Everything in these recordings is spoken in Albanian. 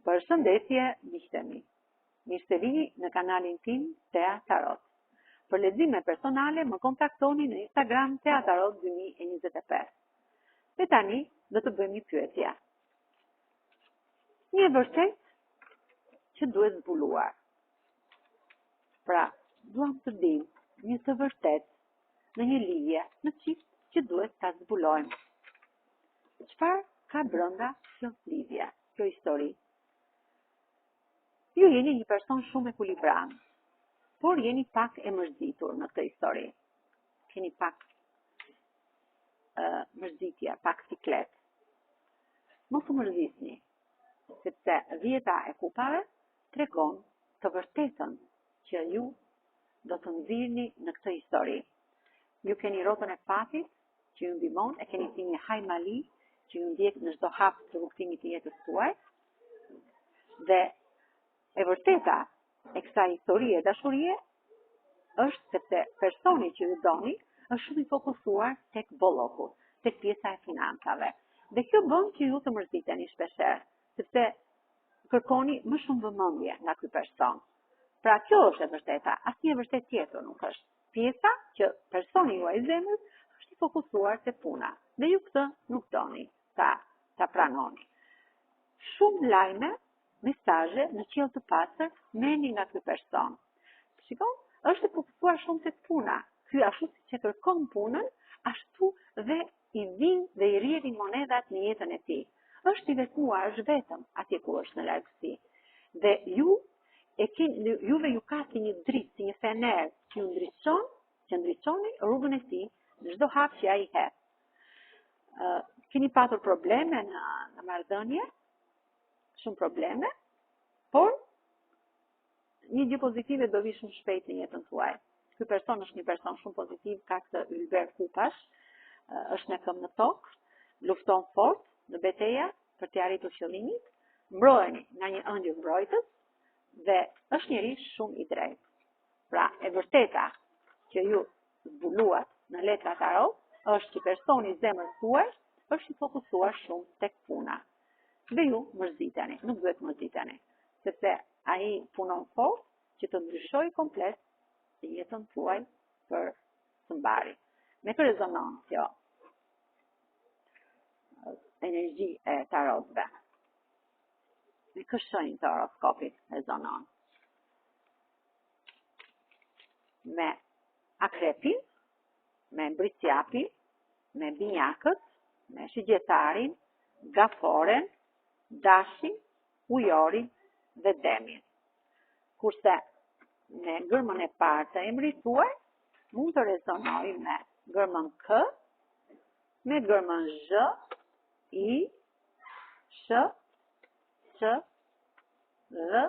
Përshëndetje, miqtë mi. Mirë se vini në kanalin tim Tea Tarot. Për lexime personale më kontaktoni në Instagram Tea Tarot 2025. Dhe tani do të bëjmë një pyetje. Një vërtet që duhet zbuluar. Pra, duam të dim një të vërtet në një lidhje, në çift që duhet ta zbulojmë. Çfarë ka brenda kjo lidhje, kjo histori? Ju jeni një person shumë ekuilibran, por jeni pak e mërzitur në këtë histori. Keni pak mërzitje, pak siklet. Mos u mërzisni, sepse dhjeta e kupave tregon të vërtetën që ju do të nxirrni në këtë histori. Ju keni rrotën e fatit që ju ndihmon, e keni si një hajmali që ju ndjek në çdo hap të rrugtimit të jetës tuaj. Dhe e vërteta e kësaj historie dashurie është sepse personi që ju doni është shumë i fokusuar tek bolloku, tek pjesa e financave. Dhe kjo bën që ju të mërziteni shpeshherë, sepse kërkoni më shumë vëmendje nga ky person. Pra kjo është e vërteta, asnjë e vërtet tjetër nuk është. Pjesa që personi juaj i zemrës është i fokusuar te puna. Dhe ju këtë nuk doni ta pranoni. Shumë lajme, mesazhe në qiell të pastër merrni nga ky person. Shikon, është i fokusuar shumë tek puna. Ky ashtu siç e kërkon punën, ashtu dhe i vin dhe i rrjedhin monedat në jetën e tij. Është i vetmuar, është vetëm atje ku është në largësi. Dhe juve ju ka si një dritë, si një fener që ju ndriçon, që ndriçoni rrugën e tij në çdo hap që ai hep. Keni patur probleme në marrëdhënie, shumë probleme, por një gjë pozitive do vi shumë shpejt në jetën tuaj. Ky person është një person shumë pozitiv, ka këtë ylber kupash, është në këmbë në tokë, lufton fort në betejë për të arritur qëllimin, mbroheni nga një ëndër mbrojtës dhe është njeri shumë i drejtë. Pra, e vërteta që ju zbuluat në letra tarot është që personi i zemrës tuaj është i fokusuar shumë tek puna. Dhe ju mërziteni, nuk duhet mërziteni, sepse ai punon fort që të ndryshojë komplet jetën tuaj për së mbari. Me këtë rezonancë kjo energji e tarotëve. Me këtë shenjë të horoskopit rezonancë. Me akrepin, me mbrisjapin, me binjakët, me shigjetarin, gaforen, dashin, ujorin dhe demin. Kurse me gërmën e parë të emrit tuaj, mund të rezonoj me gërmën K, me gërmën Zh, I, Sh, Ç, L,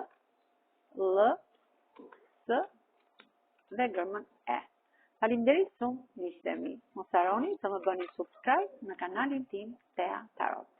L, S dhe gërmën E. Faleminderit shumë, miqtë e mi. Mos harroni të më bëni subscribe në kanalin tim Tea Tarot.